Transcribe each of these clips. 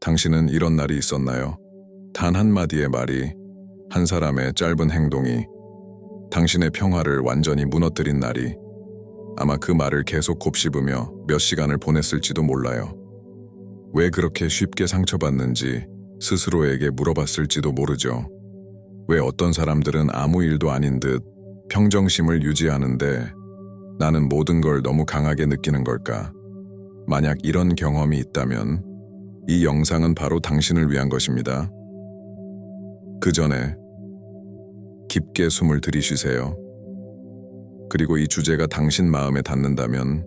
당신은 이런 날이 있었나요? 단 한마디의 말이, 한 사람의 짧은 행동이 당신의 평화를 완전히 무너뜨린 날이, 아마 그 말을 계속 곱씹으며 몇 시간을 보냈을지도 몰라요. 왜 그렇게 쉽게 상처받는지 스스로에게 물어봤을지도 모르죠. 왜 어떤 사람들은 아무 일도 아닌 듯 평정심을 유지하는데 나는 모든 걸 너무 강하게 느끼는 걸까? 만약 이런 경험이 있다면 이 영상은 바로 당신을 위한 것입니다. 그 전에 깊게 숨을 들이쉬세요. 그리고 이 주제가 당신 마음에 닿는다면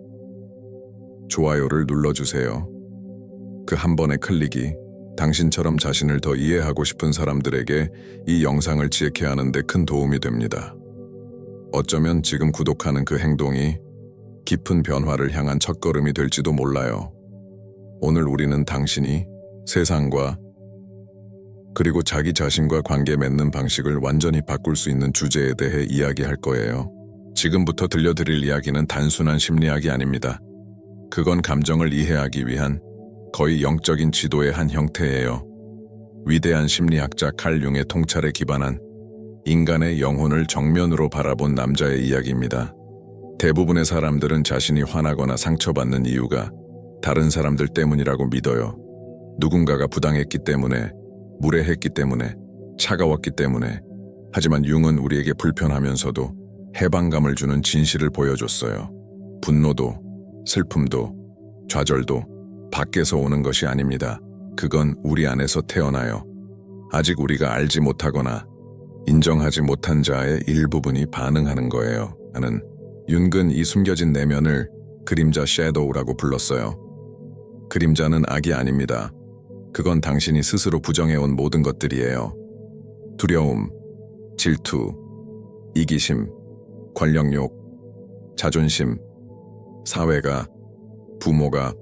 좋아요를 눌러주세요. 그 한 번의 클릭이 당신처럼 자신을 더 이해하고 싶은 사람들에게 이 영상을 지혜케 하는 데 큰 도움이 됩니다. 어쩌면 지금 구독하는 그 행동이 깊은 변화를 향한 첫걸음이 될지도 몰라요. 오늘 우리는 당신이 세상과 그리고 자기 자신과 관계 맺는 방식을 완전히 바꿀 수 있는 주제에 대해 이야기할 거예요. 지금부터 들려드릴 이야기는 단순한 심리학이 아닙니다. 그건 감정을 이해하기 위한 거의 영적인 지도의 한 형태예요. 위대한 심리학자 칼 융의 통찰에 기반한 인간의 영혼을 정면으로 바라본 남자의 이야기입니다. 대부분의 사람들은 자신이 화나거나 상처받는 이유가 다른 사람들 때문이라고 믿어요. 누군가가 부당했기 때문에, 무례했기 때문에, 차가웠기 때문에. 하지만 융은 우리에게 불편하면서도 해방감을 주는 진실을 보여줬어요. 분노도, 슬픔도, 좌절도 밖에서 오는 것이 아닙니다. 그건 우리 안에서 태어나요. 아직 우리가 알지 못하거나 인정하지 못한 자의 일부분이 반응하는 거예요. 나는 융은 이 숨겨진 내면을 그림자 섀도우라고 불렀어요. 그림자는 악이 아닙니다. 그건 당신이 스스로 부정해온 모든 것들이에요. 두려움, 질투, 이기심, 권력욕, 자존심, 사회가, 부모가,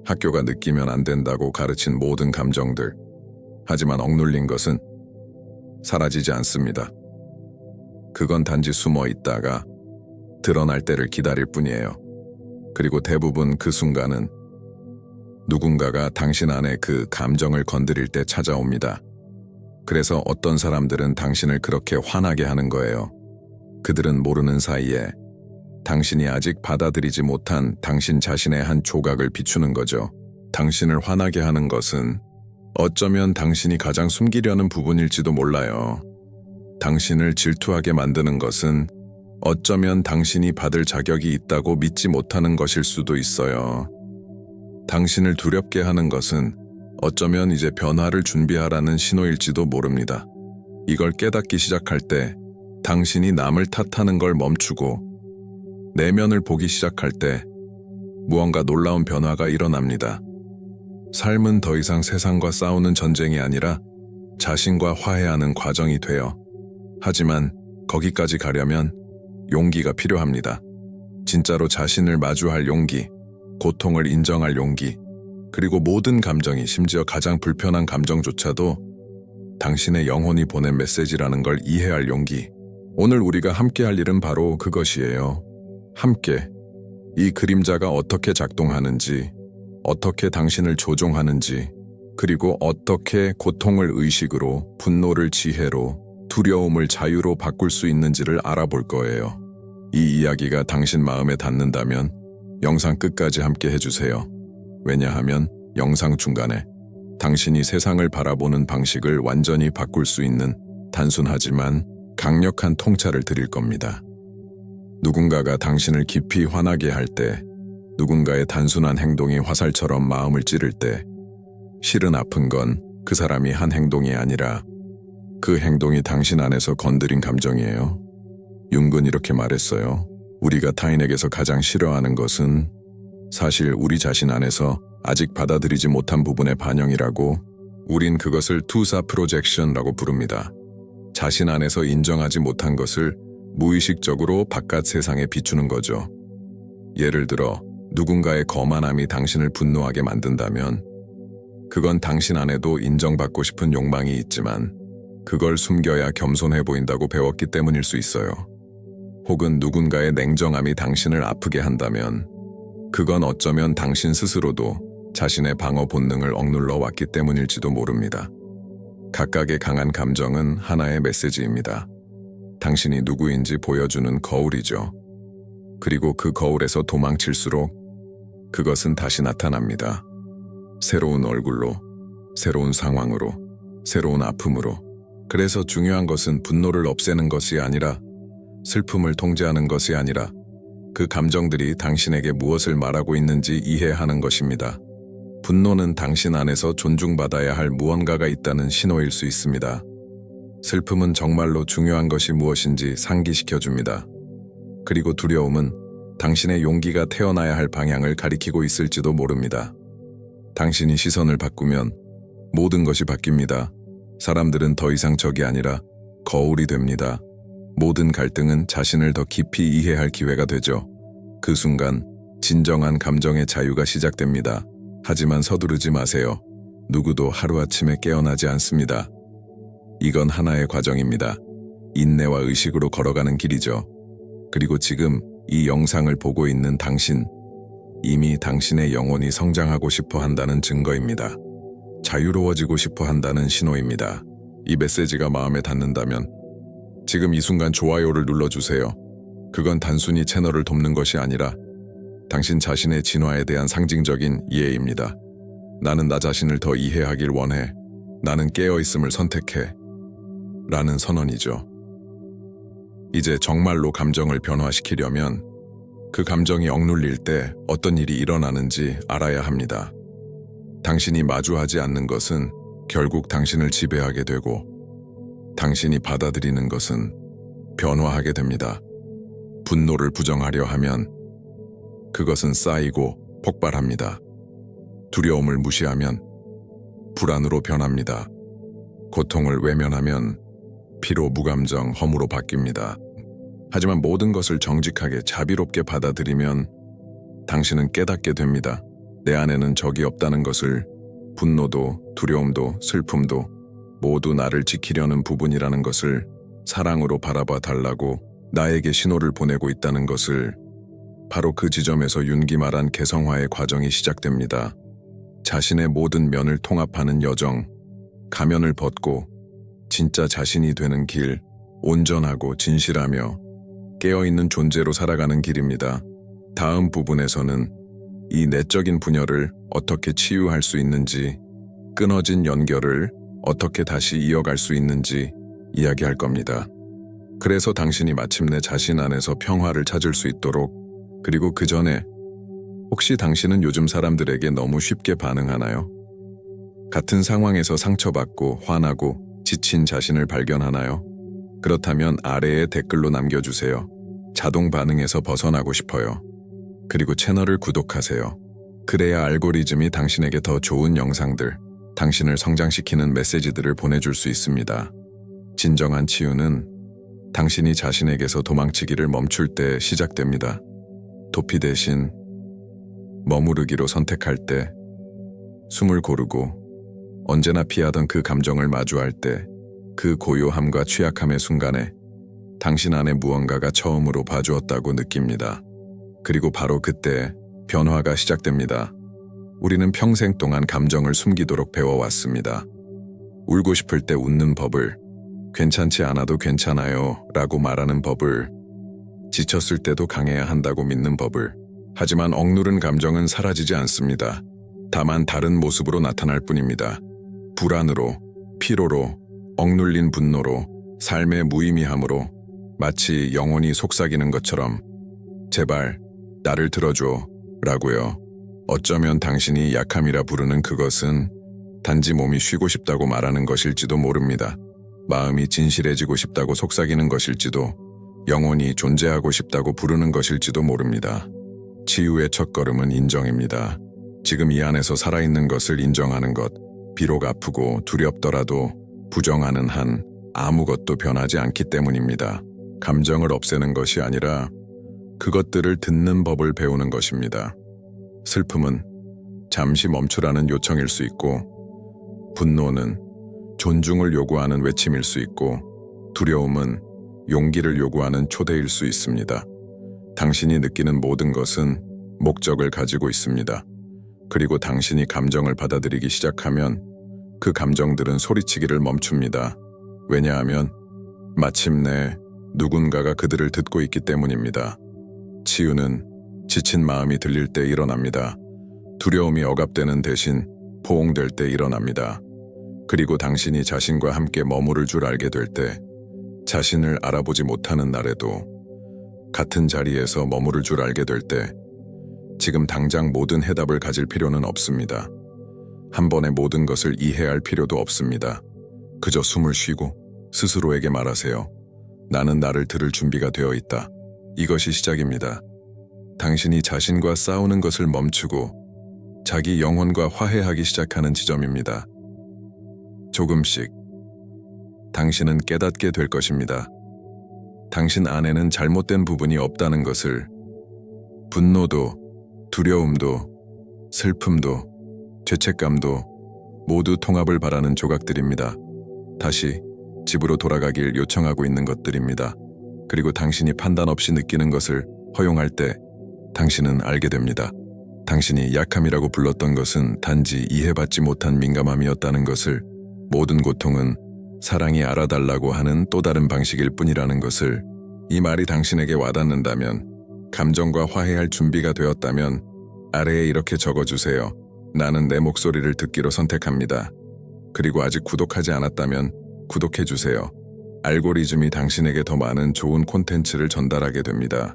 학교가 느끼면 안 된다고 가르친 모든 감정들. 하지만 억눌린 것은 사라지지 않습니다. 그건 단지 숨어 있다가 드러날 때를 기다릴 뿐이에요. 그리고 대부분 그 순간은 누군가가 당신 안에 그 감정을 건드릴 때 찾아옵니다. 그래서 어떤 사람들은 당신을 그렇게 화나게 하는 거예요. 그들은 모르는 사이에 당신이 아직 받아들이지 못한 당신 자신의 한 조각을 비추는 거죠. 당신을 화나게 하는 것은 어쩌면 당신이 가장 숨기려는 부분일지도 몰라요. 당신을 질투하게 만드는 것은 어쩌면 당신이 받을 자격이 있다고 믿지 못하는 것일 수도 있어요. 당신을 두렵게 하는 것은 어쩌면 이제 변화를 준비하라는 신호일지도 모릅니다. 이걸 깨닫기 시작할 때 당신이 남을 탓하는 걸 멈추고 내면을 보기 시작할 때 무언가 놀라운 변화가 일어납니다. 삶은 더 이상 세상과 싸우는 전쟁이 아니라 자신과 화해하는 과정이 돼요. 하지만 거기까지 가려면 용기가 필요합니다. 진짜로 자신을 마주할 용기, 고통을 인정할 용기, 그리고 모든 감정이, 심지어 가장 불편한 감정조차도 당신의 영혼이 보낸 메시지라는 걸 이해할 용기. 오늘 우리가 함께 할 일은 바로 그것이에요. 함께 이 그림자가 어떻게 작동하는지, 어떻게 당신을 조종하는지, 그리고 어떻게 고통을 의식으로, 분노를 지혜로, 두려움을 자유로 바꿀 수 있는지를 알아볼 거예요. 이 이야기가 당신 마음에 닿는다면 영상 끝까지 함께 해주세요. 왜냐하면 영상 중간에 당신이 세상을 바라보는 방식을 완전히 바꿀 수 있는 단순하지만 강력한 통찰을 드릴 겁니다. 누군가가 당신을 깊이 화나게 할 때, 누군가의 단순한 행동이 화살처럼 마음을 찌를 때, 실은 아픈 건 그 사람이 한 행동이 아니라 그 행동이 당신 안에서 건드린 감정이에요. 융은 이렇게 말했어요. 우리가 타인에게서 가장 싫어하는 것은 사실 우리 자신 안에서 아직 받아들이지 못한 부분의 반영이라고. 우린 그것을 투사 프로젝션이라고 부릅니다. 자신 안에서 인정하지 못한 것을 무의식적으로 바깥 세상에 비추는 거죠. 예를 들어 누군가의 거만함이 당신을 분노하게 만든다면 그건 당신 안에도 인정받고 싶은 욕망이 있지만 그걸 숨겨야 겸손해 보인다고 배웠기 때문일 수 있어요. 혹은 누군가의 냉정함이 당신을 아프게 한다면 그건 어쩌면 당신 스스로도 자신의 방어 본능을 억눌러 왔기 때문일지도 모릅니다. 각각의 강한 감정은 하나의 메시지입니다. 당신이 누구인지 보여주는 거울이죠. 그리고 그 거울에서 도망칠수록 그것은 다시 나타납니다. 새로운 얼굴로, 새로운 상황으로, 새로운 아픔으로. 그래서 중요한 것은 분노를 없애는 것이 아니라, 슬픔을 통제하는 것이 아니라 그 감정들이 당신에게 무엇을 말하고 있는지 이해하는 것입니다. 분노는 당신 안에서 존중받아야 할 무언가가 있다는 신호일 수 있습니다. 슬픔은 정말로 중요한 것이 무엇인지 상기시켜줍니다. 그리고 두려움은 당신의 용기가 태어나야 할 방향을 가리키고 있을지도 모릅니다. 당신이 시선을 바꾸면 모든 것이 바뀝니다. 사람들은 더 이상 적이 아니라 거울이 됩니다. 모든 갈등은 자신을 더 깊이 이해할 기회가 되죠. 그 순간 진정한 감정의 자유가 시작됩니다. 하지만 서두르지 마세요. 누구도 하루아침에 깨어나지 않습니다. 이건 하나의 과정입니다. 인내와 의식으로 걸어가는 길이죠. 그리고 지금 이 영상을 보고 있는 당신, 이미 당신의 영혼이 성장하고 싶어 한다는 증거입니다. 자유로워지고 싶어 한다는 신호입니다. 이 메시지가 마음에 닿는다면 지금 이 순간 좋아요를 눌러주세요. 그건 단순히 채널을 돕는 것이 아니라 당신 자신의 진화에 대한 상징적인 이해입니다. 나는 나 자신을 더 이해하길 원해. 나는 깨어있음을 선택해. 라는 선언이죠. 이제 정말로 감정을 변화시키려면 그 감정이 억눌릴 때 어떤 일이 일어나는지 알아야 합니다. 당신이 마주하지 않는 것은 결국 당신을 지배하게 되고 당신이 받아들이는 것은 변화하게 됩니다. 분노를 부정하려 하면 그것은 쌓이고 폭발합니다. 두려움을 무시하면 불안으로 변합니다. 고통을 외면하면 피로 무감정 허무로 바뀝니다. 하지만 모든 것을 정직하게 자비롭게 받아들이면 당신은 깨닫게 됩니다. 내 안에는 적이 없다는 것을, 분노도, 두려움도, 슬픔도 모두 나를 지키려는 부분이라는 것을 사랑으로 바라봐 달라고 나에게 신호를 보내고 있다는 것을. 바로 그 지점에서 윤기 말한 개성화의 과정이 시작됩니다. 자신의 모든 면을 통합하는 여정, 가면을 벗고 진짜 자신이 되는 길, 온전하고 진실하며 깨어있는 존재로 살아가는 길입니다. 다음 부분에서는 이 내적인 분열을 어떻게 치유할 수 있는지, 끊어진 연결을 어떻게 다시 이어갈 수 있는지 이야기할 겁니다. 그래서 당신이 마침내 자신 안에서 평화를 찾을 수 있도록, 그리고 그 전에 혹시 당신은 요즘 사람들에게 너무 쉽게 반응하나요? 같은 상황에서 상처받고 화나고 지친 자신을 발견하나요? 그렇다면 아래에 댓글로 남겨주세요. 자동 반응에서 벗어나고 싶어요. 그리고 채널을 구독하세요. 그래야 알고리즘이 당신에게 더 좋은 영상들, 당신을 성장시키는 메시지들을 보내줄 수 있습니다. 진정한 치유는 당신이 자신에게서 도망치기를 멈출 때 시작됩니다. 도피 대신 머무르기로 선택할 때, 숨을 고르고 언제나 피하던 그 감정을 마주할 때, 그 고요함과 취약함의 순간에 당신 안에 무언가가 처음으로 봐주었다고 느낍니다. 그리고 바로 그때 변화가 시작됩니다. 우리는 평생 동안 감정을 숨기도록 배워왔습니다. 울고 싶을 때 웃는 법을, 괜찮지 않아도 괜찮아요 라고 말하는 법을, 지쳤을 때도 강해야 한다고 믿는 법을. 하지만 억누른 감정은 사라지지 않습니다. 다만 다른 모습으로 나타날 뿐입니다. 불안으로, 피로로, 억눌린 분노로, 삶의 무의미함으로, 마치 영혼이 속삭이는 것처럼. 제발 나를 들어줘 라고요. 어쩌면 당신이 약함이라 부르는 그것은 단지 몸이 쉬고 싶다고 말하는 것일지도 모릅니다. 마음이 진실해지고 싶다고 속삭이는 것일지도, 영혼이 존재하고 싶다고 부르는 것일지도 모릅니다. 치유의 첫걸음은 인정입니다. 지금 이 안에서 살아있는 것을 인정하는 것, 비록 아프고 두렵더라도 부정하는 한 아무것도 변하지 않기 때문입니다. 감정을 없애는 것이 아니라 그것들을 듣는 법을 배우는 것입니다. 슬픔은 잠시 멈추라는 요청일 수 있고, 분노는 존중을 요구하는 외침일 수 있고, 두려움은 용기를 요구하는 초대일 수 있습니다. 당신이 느끼는 모든 것은 목적을 가지고 있습니다. 그리고 당신이 감정을 받아들이기 시작하면 그 감정들은 소리치기를 멈춥니다. 왜냐하면 마침내 누군가가 그들을 듣고 있기 때문입니다. 치유는 지친 마음이 들릴 때 일어납니다. 두려움이 억압되는 대신 포옹될 때 일어납니다. 그리고 당신이 자신과 함께 머무를 줄 알게 될 때, 자신을 알아보지 못하는 날에도 같은 자리에서 머무를 줄 알게 될 때, 지금 당장 모든 해답을 가질 필요는 없습니다. 한 번에 모든 것을 이해할 필요도 없습니다. 그저 숨을 쉬고 스스로에게 말하세요. 나는 나를 들을 준비가 되어 있다. 이것이 시작입니다. 당신이 자신과 싸우는 것을 멈추고 자기 영혼과 화해하기 시작하는 지점입니다. 조금씩 당신은 깨닫게 될 것입니다. 당신 안에는 잘못된 부분이 없다는 것을, 분노도, 두려움도, 슬픔도, 죄책감도 모두 통합을 바라는 조각들입니다. 다시 집으로 돌아가길 요청하고 있는 것들입니다. 그리고 당신이 판단 없이 느끼는 것을 허용할 때 당신은 알게 됩니다. 당신이 약함이라고 불렀던 것은 단지 이해받지 못한 민감함이었다는 것을, 모든 고통은 사랑이 알아달라고 하는 또 다른 방식일 뿐이라는 것을. 이 말이 당신에게 와닿는다면, 감정과 화해할 준비가 되었다면 아래에 이렇게 적어주세요. 나는 내 목소리를 듣기로 선택합니다. 그리고 아직 구독하지 않았다면 구독해주세요. 알고리즘이 당신에게 더 많은 좋은 콘텐츠를 전달하게 됩니다.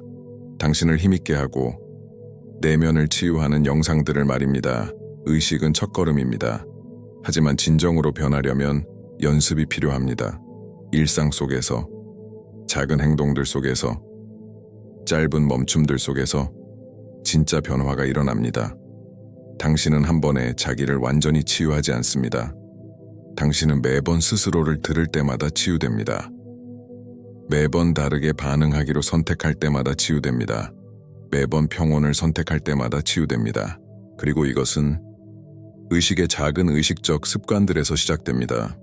당신을 힘있게 하고 내면을 치유하는 영상들을 말입니다. 의식은 첫걸음입니다. 하지만 진정으로 변하려면 연습이 필요합니다. 일상 속에서, 작은 행동들 속에서, 짧은 멈춤들 속에서 진짜 변화가 일어납니다. 당신은 한 번에 자기를 완전히 치유하지 않습니다. 당신은 매번 스스로를 들을 때마다 치유됩니다. 매번 다르게 반응하기로 선택할 때마다 치유됩니다. 매번 평온을 선택할 때마다 치유됩니다. 그리고 이것은 의식의 작은 의식적 습관들에서 시작됩니다.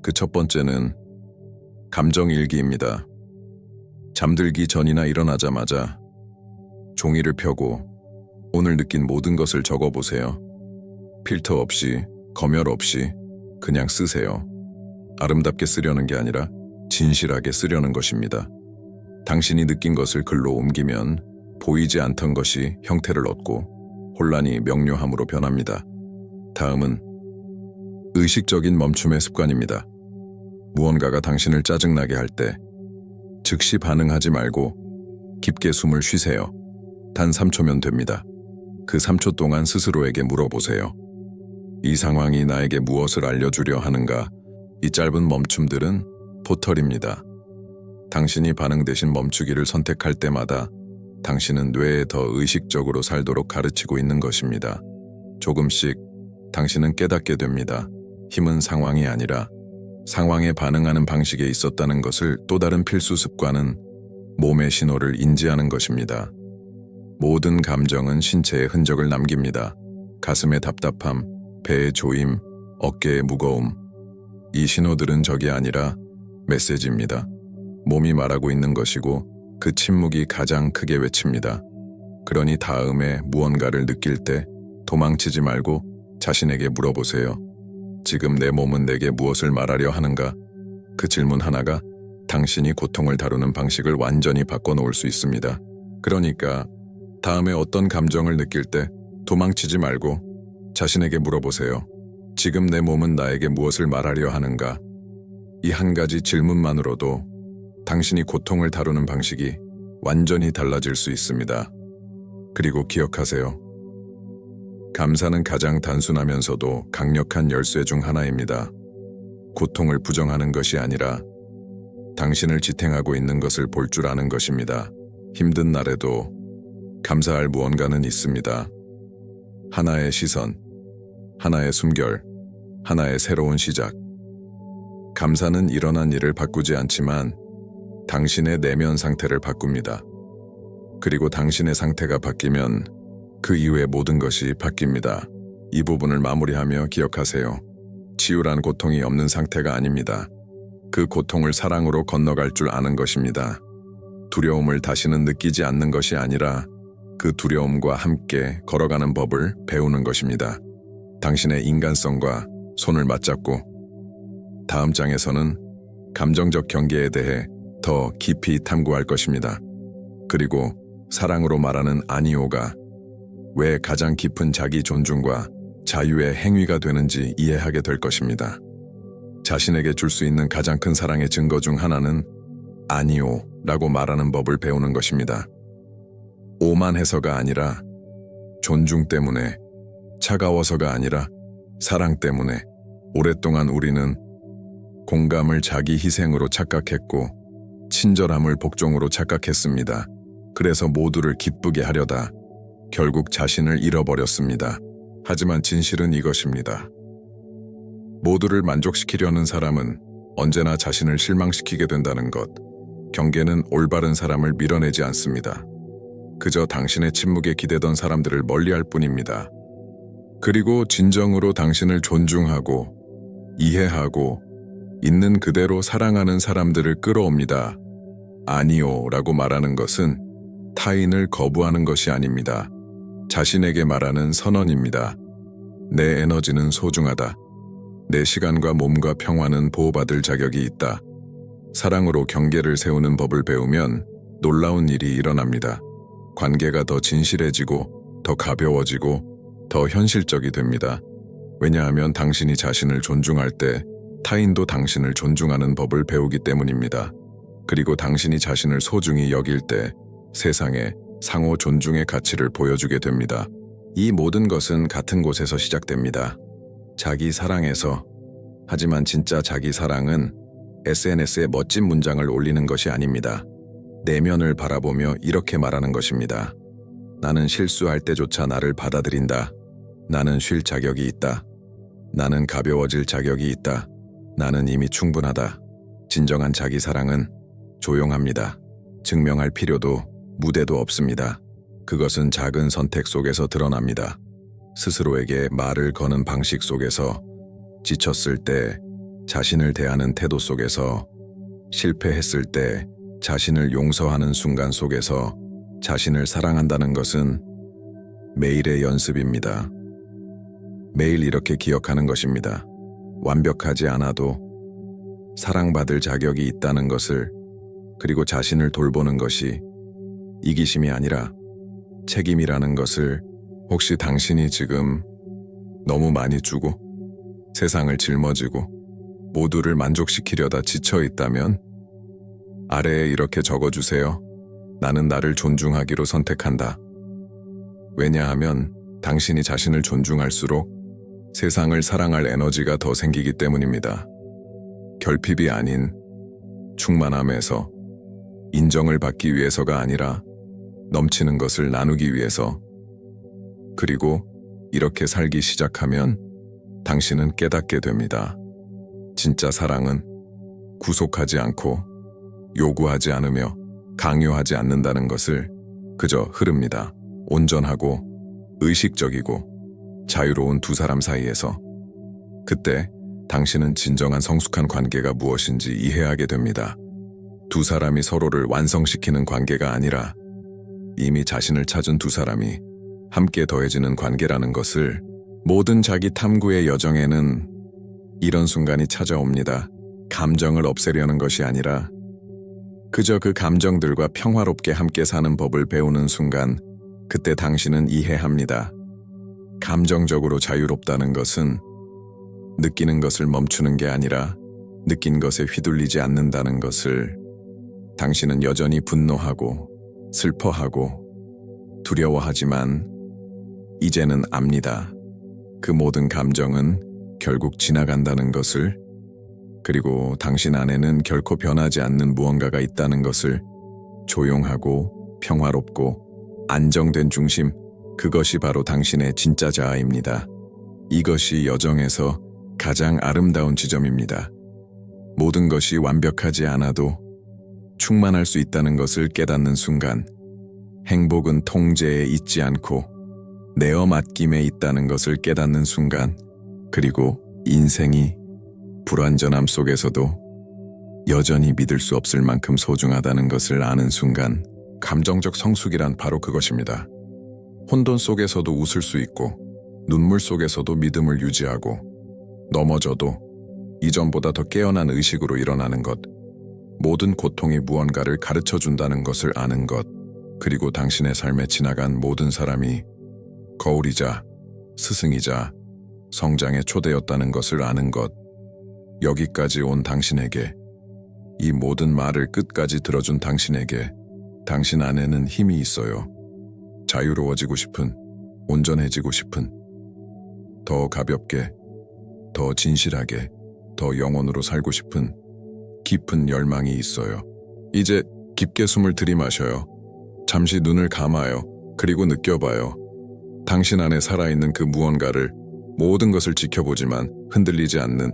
그 첫 번째는 감정일기입니다. 잠들기 전이나 일어나자마자 종이를 펴고 오늘 느낀 모든 것을 적어보세요. 필터 없이, 검열 없이 그냥 쓰세요. 아름답게 쓰려는 게 아니라 진실하게 쓰려는 것입니다. 당신이 느낀 것을 글로 옮기면 보이지 않던 것이 형태를 얻고 혼란이 명료함으로 변합니다. 다음은 의식적인 멈춤의 습관입니다. 무언가가 당신을 짜증나게 할 때 즉시 반응하지 말고 깊게 숨을 쉬세요. 단 3초면 됩니다. 그 3초 동안 스스로에게 물어보세요. 이 상황이 나에게 무엇을 알려주려 하는가? 이 짧은 멈춤들은 포털입니다. 당신이 반응 대신 멈추기를 선택할 때마다 당신은 뇌에 더 의식적으로 살도록 가르치고 있는 것입니다. 조금씩 당신은 깨닫게 됩니다. 힘은 상황이 아니라 상황에 반응하는 방식에 있었다는 것을. 또 다른 필수 습관은 몸의 신호를 인지하는 것입니다. 모든 감정은 신체의 흔적을 남깁니다. 가슴의 답답함, 배의 조임, 어깨의 무거움. 이 신호들은 적이 아니라 메시지입니다. 몸이 말하고 있는 것이고 그 침묵이 가장 크게 외칩니다. 그러니 다음에 무언가를 느낄 때 도망치지 말고 자신에게 물어보세요. 지금 내 몸은 내게 무엇을 말하려 하는가? 그 질문 하나가 당신이 고통을 다루는 방식을 완전히 바꿔놓을 수 있습니다. 그러니까 다음에 어떤 감정을 느낄 때 도망치지 말고 자신에게 물어보세요. 지금 내 몸은 나에게 무엇을 말하려 하는가? 이 한 가지 질문만으로도 당신이 고통을 다루는 방식이 완전히 달라질 수 있습니다. 그리고 기억하세요. 감사는 가장 단순하면서도 강력한 열쇠 중 하나입니다. 고통을 부정하는 것이 아니라 당신을 지탱하고 있는 것을 볼 줄 아는 것입니다. 힘든 날에도 감사할 무언가는 있습니다. 하나의 시선, 하나의 숨결, 하나의 새로운 시작. 감사는 일어난 일을 바꾸지 않지만 당신의 내면 상태를 바꿉니다. 그리고 당신의 상태가 바뀌면 그 이후의 모든 것이 바뀝니다. 이 부분을 마무리하며 기억하세요. 치유란 고통이 없는 상태가 아닙니다. 그 고통을 사랑으로 건너갈 줄 아는 것입니다. 두려움을 다시는 느끼지 않는 것이 아니라 그 두려움과 함께 걸어가는 법을 배우는 것입니다. 당신의 인간성과 손을 맞잡고 다음 장에서는 감정적 경계에 대해 더 깊이 탐구할 것입니다. 그리고 사랑으로 말하는 아니오가 왜 가장 깊은 자기 존중과 자유의 행위가 되는지 이해하게 될 것입니다. 자신에게 줄 수 있는 가장 큰 사랑의 증거 중 하나는 아니오라고 말하는 법을 배우는 것입니다. 오만해서가 아니라 존중 때문에, 차가워서가 아니라 사랑 때문에 오랫동안 우리는 공감을 자기 희생으로 착각했고 친절함을 복종으로 착각했습니다. 그래서 모두를 기쁘게 하려다 결국 자신을 잃어버렸습니다. 하지만 진실은 이것입니다. 모두를 만족시키려는 사람은 언제나 자신을 실망시키게 된다는 것. 경계는 올바른 사람을 밀어내지 않습니다. 그저 당신의 침묵에 기대던 사람들을 멀리할 뿐입니다. 그리고 진정으로 당신을 존중하고 이해하고 있는 그대로 사랑하는 사람들을 끌어옵니다. 아니오라고 말하는 것은 타인을 거부하는 것이 아닙니다. 자신에게 말하는 선언입니다. 내 에너지는 소중하다. 내 시간과 몸과 평화는 보호받을 자격이 있다. 사랑으로 경계를 세우는 법을 배우면 놀라운 일이 일어납니다. 관계가 더 진실해지고 더 가벼워지고 더 현실적이 됩니다. 왜냐하면 당신이 자신을 존중할 때 타인도 당신을 존중하는 법을 배우기 때문입니다. 그리고 당신이 자신을 소중히 여길 때 세상에 상호 존중의 가치를 보여주게 됩니다. 이 모든 것은 같은 곳에서 시작됩니다. 자기 사랑에서. 하지만 진짜 자기 사랑은 SNS에 멋진 문장을 올리는 것이 아닙니다. 내면을 바라보며 이렇게 말하는 것입니다. 나는 실수할 때조차 나를 받아들인다. 나는 쉴 자격이 있다. 나는 가벼워질 자격이 있다. 나는 이미 충분하다. 진정한 자기 사랑은 조용합니다. 증명할 필요도 무대도 없습니다. 그것은 작은 선택 속에서 드러납니다. 스스로에게 말을 거는 방식 속에서, 지쳤을 때 자신을 대하는 태도 속에서, 실패했을 때 자신을 용서하는 순간 속에서 자신을 사랑한다는 것은 매일의 연습입니다. 매일 이렇게 기억하는 것입니다. 완벽하지 않아도 사랑받을 자격이 있다는 것을, 그리고 자신을 돌보는 것이 이기심이 아니라 책임이라는 것을. 혹시 당신이 지금 너무 많이 주고 세상을 짊어지고 모두를 만족시키려다 지쳐 있다면 아래에 이렇게 적어주세요. 나는 나를 존중하기로 선택한다. 왜냐하면 당신이 자신을 존중할수록 세상을 사랑할 에너지가 더 생기기 때문입니다. 결핍이 아닌 충만함에서, 인정을 받기 위해서가 아니라 넘치는 것을 나누기 위해서. 그리고 이렇게 살기 시작하면 당신은 깨닫게 됩니다. 진짜 사랑은 구속하지 않고 요구하지 않으며 강요하지 않는다는 것을. 그저 흐릅니다. 온전하고 의식적이고 자유로운 두 사람 사이에서. 그때 당신은 진정한 성숙한 관계가 무엇인지 이해하게 됩니다. 두 사람이 서로를 완성시키는 관계가 아니라 이미 자신을 찾은 두 사람이 함께 더해지는 관계라는 것을. 모든 자기 탐구의 여정에는 이런 순간이 찾아옵니다. 감정을 없애려는 것이 아니라 그저 그 감정들과 평화롭게 함께 사는 법을 배우는 순간, 그때 당신은 이해합니다. 감정적으로 자유롭다는 것은 느끼는 것을 멈추는 게 아니라 느낀 것에 휘둘리지 않는다는 것을. 당신은 여전히 분노하고 슬퍼하고 두려워하지만 이제는 압니다. 그 모든 감정은 결국 지나간다는 것을. 그리고 당신 안에는 결코 변하지 않는 무언가가 있다는 것을. 조용하고 평화롭고 안정된 중심, 그것이 바로 당신의 진짜 자아입니다. 이것이 여정에서 가장 아름다운 지점입니다. 모든 것이 완벽하지 않아도 충만할 수 있다는 것을 깨닫는 순간, 행복은 통제에 있지 않고 내어 맡김에 있다는 것을 깨닫는 순간, 그리고 인생이 불완전함 속에서도 여전히 믿을 수 없을 만큼 소중하다는 것을 아는 순간, 감정적 성숙이란 바로 그것입니다. 혼돈 속에서도 웃을 수 있고 눈물 속에서도 믿음을 유지하고 넘어져도 이전보다 더 깨어난 의식으로 일어나는 것, 모든 고통이 무언가를 가르쳐 준다는 것을 아는 것, 그리고 당신의 삶에 지나간 모든 사람이 거울이자 스승이자 성장의 초대였다는 것을 아는 것, 여기까지 온 당신에게, 이 모든 말을 끝까지 들어준 당신에게 당신 안에는 힘이 있어요. 자유로워지고 싶은, 온전해지고 싶은, 더 가볍게, 더 진실하게, 더 영혼으로 살고 싶은 깊은 열망이 있어요. 이제 깊게 숨을 들이마셔요. 잠시 눈을 감아요. 그리고 느껴봐요. 당신 안에 살아있는 그 무언가를, 모든 것을 지켜보지만 흔들리지 않는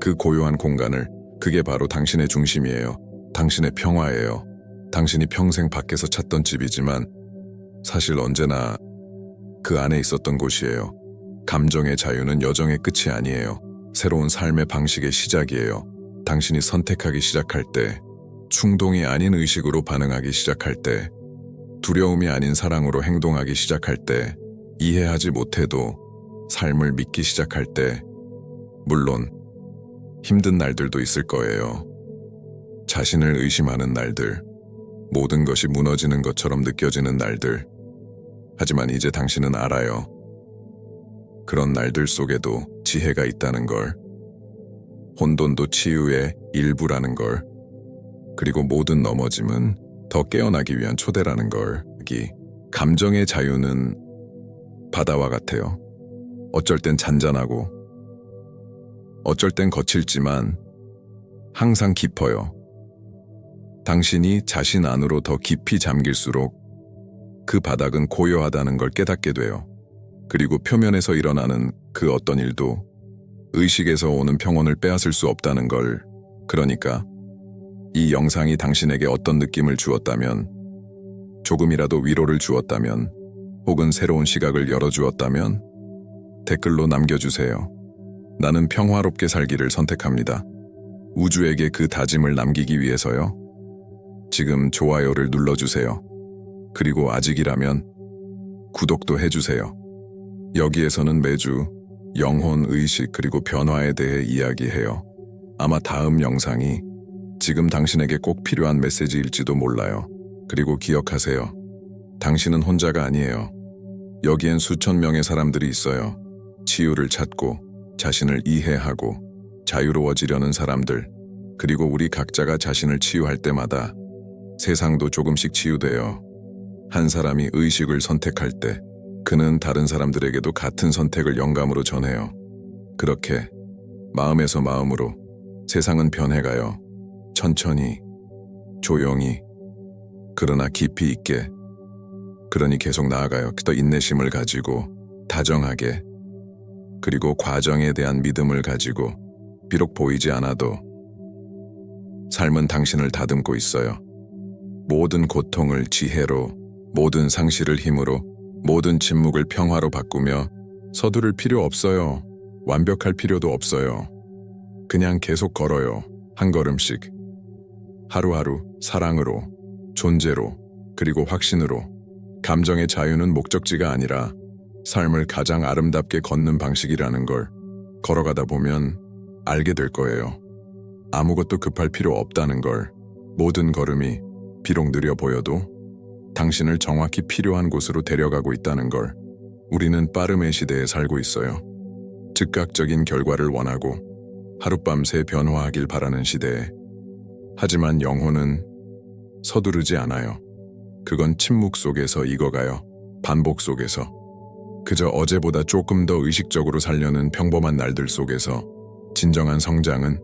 그 고요한 공간을, 그게 바로 당신의 중심이에요. 당신의 평화예요. 당신이 평생 밖에서 찾던 집이지만 사실 언제나 그 안에 있었던 곳이에요. 감정의 자유는 여정의 끝이 아니에요. 새로운 삶의 방식의 시작이에요. 당신이 선택하기 시작할 때, 충동이 아닌 의식으로 반응하기 시작할 때, 두려움이 아닌 사랑으로 행동하기 시작할 때, 이해하지 못해도 삶을 믿기 시작할 때, 물론 힘든 날들도 있을 거예요. 자신을 의심하는 날들, 모든 것이 무너지는 것처럼 느껴지는 날들. 하지만 이제 당신은 알아요. 그런 날들 속에도 지혜가 있다는 걸, 혼돈도 치유의 일부라는 걸, 그리고 모든 넘어짐은 더 깨어나기 위한 초대라는 걸. 감정의 자유는 바다와 같아요. 어쩔 땐 잔잔하고 어쩔 땐 거칠지만 항상 깊어요. 당신이 자신 안으로 더 깊이 잠길수록 그 바닥은 고요하다는 걸 깨닫게 돼요. 그리고 표면에서 일어나는 그 어떤 일도 의식에서 오는 평온을 빼앗을 수 없다는 걸. 그러니까 이 영상이 당신에게 어떤 느낌을 주었다면, 조금이라도 위로를 주었다면, 혹은 새로운 시각을 열어주었다면 댓글로 남겨주세요. 나는 평화롭게 살기를 선택합니다. 우주에게 그 다짐을 남기기 위해서요. 지금 좋아요를 눌러주세요. 그리고 아직이라면 구독도 해주세요. 여기에서는 매주 영혼, 의식, 그리고 변화에 대해 이야기해요. 아마 다음 영상이 지금 당신에게 꼭 필요한 메시지일지도 몰라요. 그리고 기억하세요. 당신은 혼자가 아니에요. 여기엔 수천 명의 사람들이 있어요. 치유를 찾고 자신을 이해하고 자유로워지려는 사람들. 그리고 우리 각자가 자신을 치유할 때마다 세상도 조금씩 치유돼요. 한 사람이 의식을 선택할 때 그는 다른 사람들에게도 같은 선택을 영감으로 전해요. 그렇게 마음에서 마음으로 세상은 변해가요. 천천히, 조용히, 그러나 깊이 있게. 그러니 계속 나아가요. 더 인내심을 가지고, 다정하게, 그리고 과정에 대한 믿음을 가지고. 비록 보이지 않아도 삶은 당신을 다듬고 있어요. 모든 고통을 지혜로, 모든 상실을 힘으로, 모든 침묵을 평화로 바꾸며 서두를 필요 없어요. 완벽할 필요도 없어요. 그냥 계속 걸어요. 한 걸음씩. 하루하루 사랑으로, 존재로, 그리고 확신으로. 감정의 자유는 목적지가 아니라 삶을 가장 아름답게 걷는 방식이라는 걸 걸어가다 보면 알게 될 거예요. 아무것도 급할 필요 없다는 걸. 모든 걸음이 비록 느려 보여도 당신을 정확히 필요한 곳으로 데려가고 있다는 걸. 우리는 빠름의 시대에 살고 있어요. 즉각적인 결과를 원하고 하룻밤새 변화하길 바라는 시대에. 하지만 영혼은 서두르지 않아요. 그건 침묵 속에서 익어가요. 반복 속에서. 그저 어제보다 조금 더 의식적으로 살려는 평범한 날들 속에서. 진정한 성장은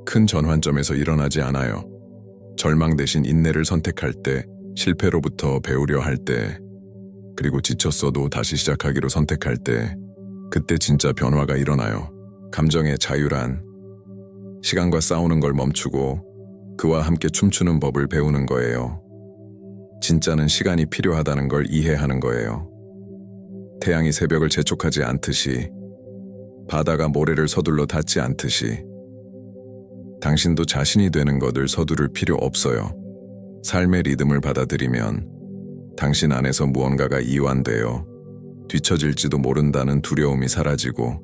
큰 전환점에서 일어나지 않아요. 절망 대신 인내를 선택할 때, 실패로부터 배우려 할 때, 그리고 지쳤어도 다시 시작하기로 선택할 때, 그때 진짜 변화가 일어나요. 감정의 자유란 시간과 싸우는 걸 멈추고 그와 함께 춤추는 법을 배우는 거예요. 진짜는 시간이 필요하다는 걸 이해하는 거예요. 태양이 새벽을 재촉하지 않듯이, 바다가 모래를 서둘러 닿지 않듯이, 당신도 자신이 되는 것을 서두를 필요 없어요. 삶의 리듬을 받아들이면 당신 안에서 무언가가 이완되어 뒤처질지도 모른다는 두려움이 사라지고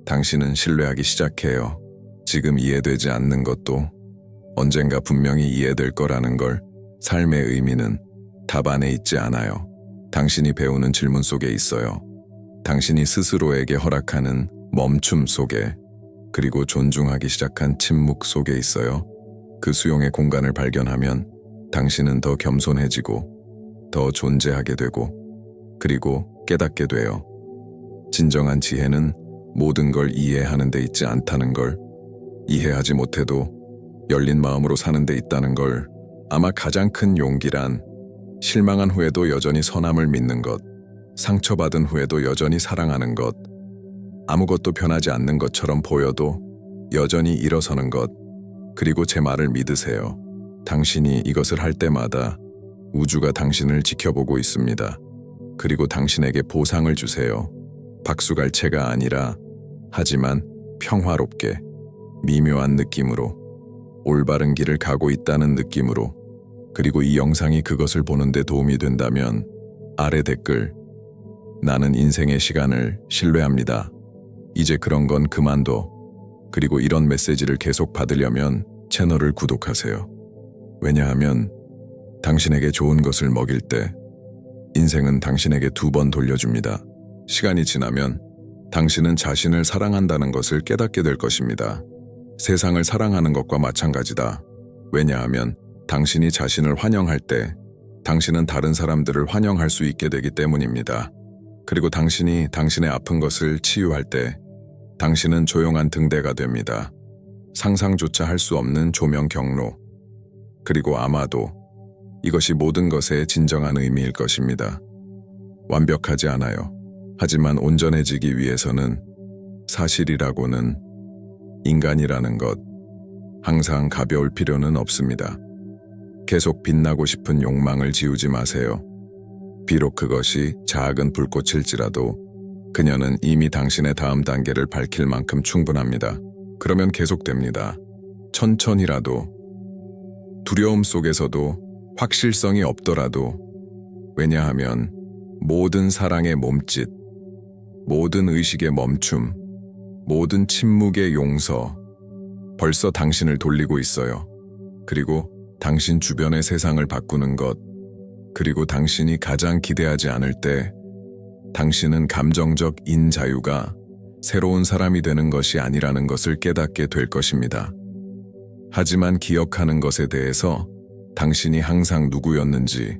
당신은 신뢰하기 시작해요. 지금 이해되지 않는 것도 언젠가 분명히 이해될 거라는 걸. 삶의 의미는 답 안에 있지 않아요. 당신이 배우는 질문 속에 있어요. 당신이 스스로에게 허락하는 멈춤 속에, 그리고 존중하기 시작한 침묵 속에 있어요. 그 수용의 공간을 발견하면 당신은 더 겸손해지고 더 존재하게 되고 그리고 깨닫게 돼요. 진정한 지혜는 모든 걸 이해하는 데 있지 않다는 걸, 이해하지 못해도 열린 마음으로 사는 데 있다는 걸. 아마 가장 큰 용기란 실망한 후에도 여전히 선함을 믿는 것, 상처받은 후에도 여전히 사랑하는 것, 아무것도 변하지 않는 것처럼 보여도 여전히 일어서는 것. 그리고 제 말을 믿으세요. 당신이 이것을 할 때마다 우주가 당신을 지켜보고 있습니다. 그리고 당신에게 보상을 주세요. 박수갈채가 아니라, 하지만 평화롭게, 미묘한 느낌으로, 올바른 길을 가고 있다는 느낌으로. 그리고 이 영상이 그것을 보는데 도움이 된다면 아래 댓글, 나는 인생의 시간을 신뢰합니다. 이제 그런 건 그만둬. 그리고 이런 메시지를 계속 받으려면 채널을 구독하세요. 왜냐하면 당신에게 좋은 것을 먹일 때 인생은 당신에게 2번 돌려줍니다. 시간이 지나면 당신은 자신을 사랑한다는 것을 깨닫게 될 것입니다. 세상을 사랑하는 것과 마찬가지다. 왜냐하면 당신이 자신을 환영할 때 당신은 다른 사람들을 환영할 수 있게 되기 때문입니다. 그리고 당신이 당신의 아픈 것을 치유할 때 당신은 조용한 등대가 됩니다. 상상조차 할 수 없는 조명 경로. 그리고 아마도 이것이 모든 것의 진정한 의미일 것입니다. 완벽하지 않아요. 하지만 온전해지기 위해서는 사실이라고는, 인간이라는 것, 항상 가벼울 필요는 없습니다. 계속 빛나고 싶은 욕망을 지우지 마세요. 비록 그것이 작은 불꽃일지라도 그녀는 이미 당신의 다음 단계를 밝힐 만큼 충분합니다. 그러면 계속됩니다. 천천히라도, 두려움 속에서도, 확실성이 없더라도. 왜냐하면 모든 사랑의 몸짓, 모든 의식의 멈춤, 모든 침묵의 용서, 벌써 당신을 돌리고 있어요. 그리고 당신 주변의 세상을 바꾸는 것, 그리고 당신이 가장 기대하지 않을 때 당신은 감정적 인자유가 새로운 사람이 되는 것이 아니라는 것을 깨닫게 될 것입니다. 하지만 기억하는 것에 대해서 당신이 항상 누구였는지,